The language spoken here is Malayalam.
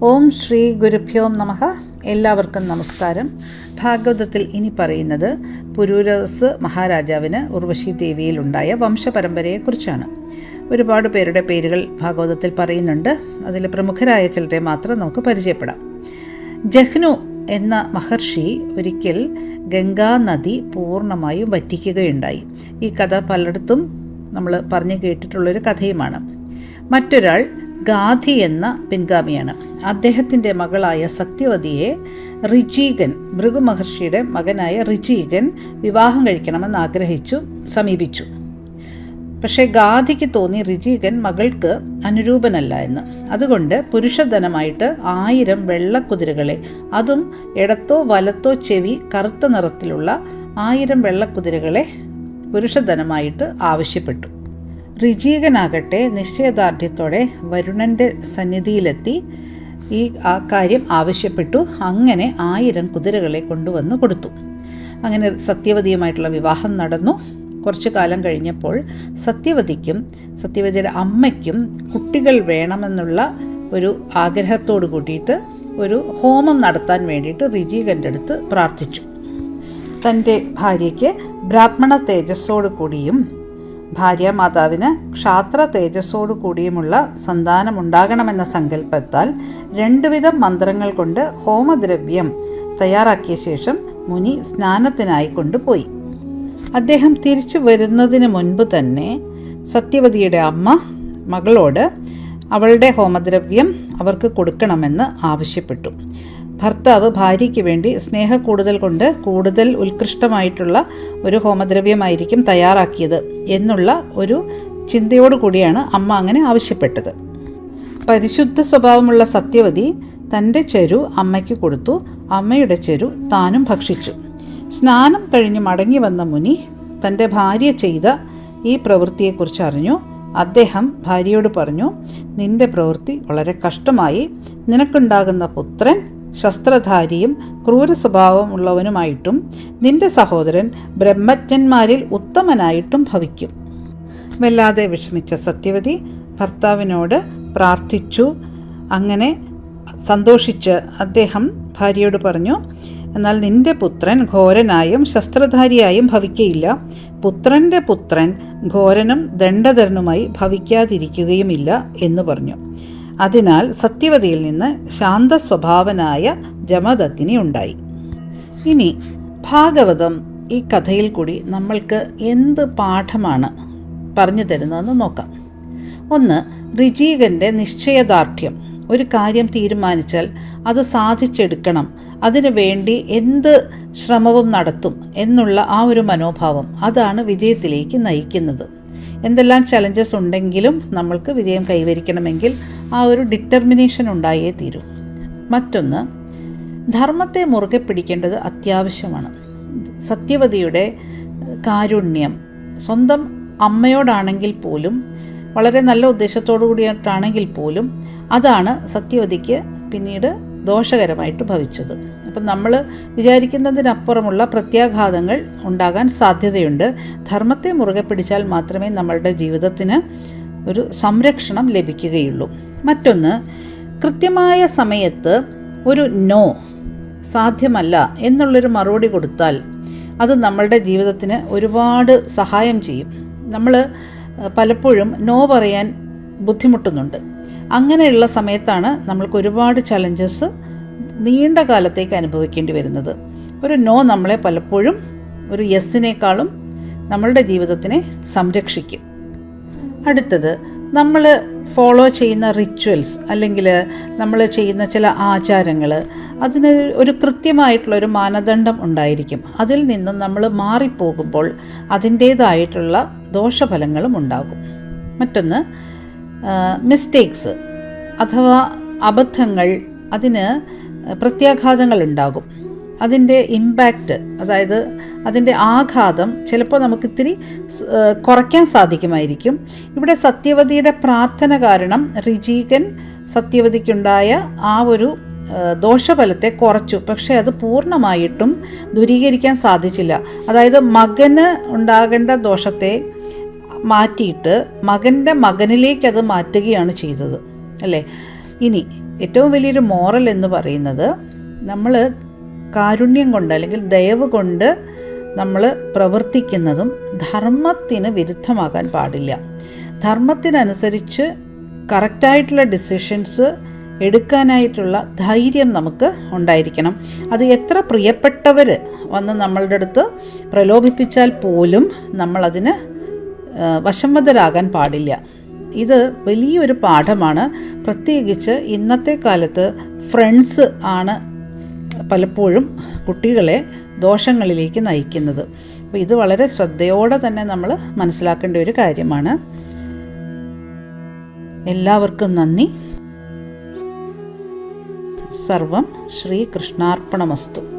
ഓം ശ്രീ ഗുരുഭ്യോ നമഃ. എല്ലാവർക്കും നമസ്കാരം. ഭാഗവതത്തിൽ ഇനി പറയുന്നത് പുരൂരവസ് മഹാരാജാവിന് ഉർവശി ദേവിയിലുണ്ടായ വംശപരമ്പരയെക്കുറിച്ചാണ്. ഒരുപാട് പേരുടെ പേരുകൾ ഭാഗവതത്തിൽ പറയുന്നുണ്ട്. അതിൽ പ്രമുഖരായ ചിലരെ മാത്രം നമുക്ക് പരിചയപ്പെടാം. ജഹ്നു എന്ന മഹർഷി ഒരിക്കൽ ഗംഗാ നദി പൂർണ്ണമായും വറ്റിക്കുകയുണ്ടായി. ഈ കഥ പലയിടത്തും നമ്മൾ പറഞ്ഞു കേട്ടിട്ടുള്ളൊരു കഥയുമാണ്. മറ്റൊരാൾ ഗാധി എന്ന പിൻഗാമിയാണ്. അദ്ദേഹത്തിൻ്റെ മകളായ സത്യവതിയെ ഋചീകൻ, ഭൃഗു മഹർഷിയുടെ മകനായ ഋചീകൻ വിവാഹം കഴിക്കണമെന്ന് ആഗ്രഹിച്ചു സമീപിച്ചു. പക്ഷേ ഗാധിക്ക് തോന്നി ഋചീകൻ മകൾക്ക് അനുരൂപനല്ല എന്ന്. അതുകൊണ്ട് പുരുഷധനമായിട്ട് 1000 വെള്ളക്കുതിരകളെ, അതും ഇടത്തോ വലത്തോ ചെവി കറുത്ത നിറത്തിലുള്ള 1000 വെള്ളക്കുതിരകളെ പുരുഷധനമായിട്ട് ആവശ്യപ്പെട്ടു. ഋചീകനാകട്ടെ നിശ്ചയദാർഢ്യത്തോടെ വരുണന്റെ സന്നിധിയിലെത്തി ആ കാര്യം ആവശ്യപ്പെട്ടു. അങ്ങനെ 1000 കുതിരകളെ കൊണ്ടുവന്ന് കൊടുത്തു. അങ്ങനെ സത്യവതിയുമായിട്ടുള്ള വിവാഹം നടന്നു. കുറച്ചു കാലം കഴിഞ്ഞപ്പോൾ സത്യവതിക്കും സത്യവതിയുടെ അമ്മയ്ക്കും കുട്ടികൾ വേണമെന്നുള്ള ഒരു ആഗ്രഹത്തോടു കൂടിയിട്ട് ഒരു ഹോമം നടത്താൻ വേണ്ടിയിട്ട് ഋചീകൻ്റെ അടുത്ത് പ്രാർത്ഥിച്ചു. തൻ്റെ ഭാര്യയ്ക്ക് ബ്രാഹ്മണ തേജസ്സോടു കൂടിയും ഭാര്യാമാതാവിന് ക്ഷാത്ര തേജസ്സോടു കൂടിയുമുള്ള സന്താനമുണ്ടാകണമെന്ന സങ്കല്പത്താൽ 2 വിധം മന്ത്രങ്ങൾ കൊണ്ട് ഹോമദ്രവ്യം തയ്യാറാക്കിയ ശേഷം മുനി സ്നാനത്തിനായി കൊണ്ടുപോയി. അദ്ദേഹം തിരിച്ചു വരുന്നതിന് മുൻപ് തന്നെ സത്യവതിയുടെ അമ്മ മകളോട് അവളുടെ ഹോമദ്രവ്യം അവർക്ക് കൊടുക്കണമെന്ന് ആവശ്യപ്പെട്ടു. ഭർത്താവ് ഭാര്യയ്ക്ക് വേണ്ടി സ്നേഹക്കൂടുതൽ കൊണ്ട് കൂടുതൽ ഉത്കൃഷ്ടമായിട്ടുള്ള ഒരു ഹോമദ്രവ്യമായിരിക്കും തയ്യാറാക്കിയത് എന്നുള്ള ഒരു ചിന്തയോടുകൂടിയാണ് അമ്മ അങ്ങനെ ആവശ്യപ്പെട്ടത്. പരിശുദ്ധ സ്വഭാവമുള്ള സത്യവതി തൻ്റെ ചെരു അമ്മയ്ക്ക് കൊടുത്തു. അമ്മയുടെ ചെരു താനും ഭക്ഷിച്ചു. സ്നാനം കഴിഞ്ഞ് മടങ്ങി വന്ന മുനി തൻ്റെ ഭാര്യ ചെയ്ത ഈ പ്രവൃത്തിയെക്കുറിച്ച് അറിഞ്ഞു. അദ്ദേഹം ഭാര്യയോട് പറഞ്ഞു, നിന്റെ പ്രവൃത്തി വളരെ കഷ്ടമായി. നിനക്കുണ്ടാകുന്ന പുത്രൻ ശസ്ത്രധാരിയും ക്രൂര സ്വഭാവമുള്ളവനുമായിട്ടും നിന്റെ സഹോദരൻ ബ്രഹ്മജ്ഞന്മാരിൽ ഉത്തമനായിട്ടും ഭവിക്കും. വല്ലാതെ വിഷമിച്ച സത്യവതി ഭർത്താവിനോട് പ്രാർത്ഥിച്ചു. അങ്ങനെ സന്തോഷിച്ച് അദ്ദേഹം ഭാര്യയോട് പറഞ്ഞു, എന്നാൽ നിന്റെ പുത്രൻ ഘോരനായും ശസ്ത്രധാരിയായും ഭവിക്കയില്ല. പുത്രൻ്റെ പുത്രൻ ഘോരനും ദണ്ഡധരനുമായി ഭവിക്കാതിരിക്കുകയുമില്ല എന്ന് പറഞ്ഞു. അതിനാൽ സത്യവതിയിൽ നിന്ന് ശാന്ത സ്വഭാവനായ ജമദഗ്നി ഉണ്ടായി. ഇനി ഭാഗവതം ഈ കഥയിൽ കൂടി നമ്മൾക്ക് എന്ത് പാഠമാണ് പറഞ്ഞു തരുന്നതെന്ന് നോക്കാം. ഒന്ന്, ഋചീകൻ്റെ നിശ്ചയദാർഢ്യം. ഒരു കാര്യം തീരുമാനിച്ചാൽ അത് സാധിച്ചെടുക്കണം, അതിനു വേണ്ടി എന്ത് ശ്രമവും നടത്തും എന്നുള്ള ആ ഒരു മനോഭാവം, അതാണ് വിജയത്തിലേക്ക് നയിക്കുന്നത്. എന്തെല്ലാം ചലഞ്ചസ് ഉണ്ടെങ്കിലും നമ്മൾക്ക് വിജയം കൈവരിക്കണമെങ്കിൽ ആ ഒരു ഡിറ്റർമിനേഷൻ ഉണ്ടായേ തീരൂ. മറ്റൊന്ന്, ധർമ്മത്തെ മുറുകെ പിടിക്കേണ്ടത് അത്യാവശ്യമാണ്. സത്യവതിയുടെ കാരുണ്യം സ്വന്തം അമ്മയോടാണെങ്കിൽ പോലും, വളരെ നല്ല ഉദ്ദേശത്തോടു കൂടിയിട്ടാണെങ്കിൽ പോലും, അതാണ് സത്യവതിക്ക് പിന്നീട് ദോഷകരമായിട്ട് ഭവിച്ചത്. അപ്പം നമ്മൾ വിചാരിക്കുന്നതിനപ്പുറമുള്ള പ്രത്യാഘാതങ്ങൾ ഉണ്ടാകാൻ സാധ്യതയുണ്ട്. ധർമ്മത്തെ മുറുകെ പിടിച്ചാൽ മാത്രമേ നമ്മളുടെ ജീവിതത്തിന് ഒരു സംരക്ഷണം ലഭിക്കുകയുള്ളൂ. മറ്റൊന്ന്, കൃത്യമായ സമയത്ത് ഒരു നോ സാധ്യമല്ല എന്നുള്ളൊരു മറുപടി കൊടുത്താൽ അത് നമ്മളുടെ ജീവിതത്തിന് ഒരുപാട് സഹായം ചെയ്യും. നമ്മൾ പലപ്പോഴും നോ പറയാൻ ബുദ്ധിമുട്ടുന്നുണ്ട്. അങ്ങനെയുള്ള സമയത്താണ് നമ്മൾക്ക് ഒരുപാട് ചലഞ്ചസ് നീണ്ട കാലത്തേക്ക് അനുഭവിക്കേണ്ടി വരുന്നത്. ഒരു നോ നമ്മളെ പലപ്പോഴും ഒരു യെസ്സിനേക്കാളും നമ്മളുടെ ജീവിതത്തിനെ സംരക്ഷിക്കും. അടുത്തത്, നമ്മൾ ഫോളോ ചെയ്യുന്ന റിച്വൽസ് അല്ലെങ്കിൽ നമ്മൾ ചെയ്യുന്ന ചില ആചാരങ്ങൾ, അതിന് ഒരു കൃത്യമായിട്ടുള്ളൊരു മാനദണ്ഡം ഉണ്ടായിരിക്കും. അതിൽ നിന്നും നമ്മൾ മാറിപ്പോകുമ്പോൾ അതിൻ്റേതായിട്ടുള്ള ദോഷഫലങ്ങളും ഉണ്ടാകും. മറ്റൊന്ന്, മിസ്റ്റേക്സ് അഥവാ അബദ്ധങ്ങൾ, അതിന് പ്രത്യാഘാതങ്ങൾ ഉണ്ടാകും. അതിൻ്റെ ഇമ്പാക്റ്റ്, അതായത് അതിൻ്റെ ആഘാതം ചിലപ്പോൾ നമുക്കിത്തിരി കുറയ്ക്കാൻ സാധിക്കുമായിരിക്കും. ഇവിടെ സത്യവതിയുടെ പ്രാർത്ഥന കാരണം ഋചീകൻ സത്യവതിക്കുണ്ടായ ആ ഒരു ദോഷഫലത്തെ കുറച്ചു. പക്ഷേ അത് പൂർണ്ണമായിട്ടും ദൂരീകരിക്കാൻ സാധിച്ചില്ല. അതായത് മകന് ഉണ്ടാകേണ്ട ദോഷത്തെ മാറ്റിയിട്ട് മകൻ്റെ മകനിലേക്ക് അത് മാറ്റുകയാണ് ചെയ്തത്, അല്ലേ? ഇനി ഏറ്റവും വലിയൊരു മോറൽ എന്ന് പറയുന്നത്, നമ്മൾ കാരുണ്യം കൊണ്ട് അല്ലെങ്കിൽ ദയവ് കൊണ്ട് നമ്മൾ പ്രവർത്തിക്കുന്നതും ധർമ്മത്തിന് വിരുദ്ധമാകാൻ പാടില്ല. ധർമ്മത്തിനനുസരിച്ച് കറക്റ്റായിട്ടുള്ള ഡിസിഷൻസ് എടുക്കാനായിട്ടുള്ള ധൈര്യം നമുക്ക് ഉണ്ടായിരിക്കണം. അത് എത്ര പ്രിയപ്പെട്ടവർ വന്ന് നമ്മളുടെ അടുത്ത് പ്രലോഭിപ്പിച്ചാൽ പോലും നമ്മളതിന് വശംവദരാകാൻ പാടില്ല. ഇത് വലിയൊരു പാഠമാണ്. പ്രത്യേകിച്ച് ഇന്നത്തെ കാലത്ത് ഫ്രണ്ട്സ് ആണ് പലപ്പോഴും കുട്ടികളെ ദോഷങ്ങളിലേക്ക് നയിക്കുന്നത്. അപ്പോൾ ഇത് വളരെ ശ്രദ്ധയോടെ തന്നെ നമ്മൾ മനസ്സിലാക്കേണ്ട ഒരു കാര്യമാണ്. എല്ലാവർക്കും നന്ദി. സർവം ശ്രീകൃഷ്ണാർപ്പണമസ്തു.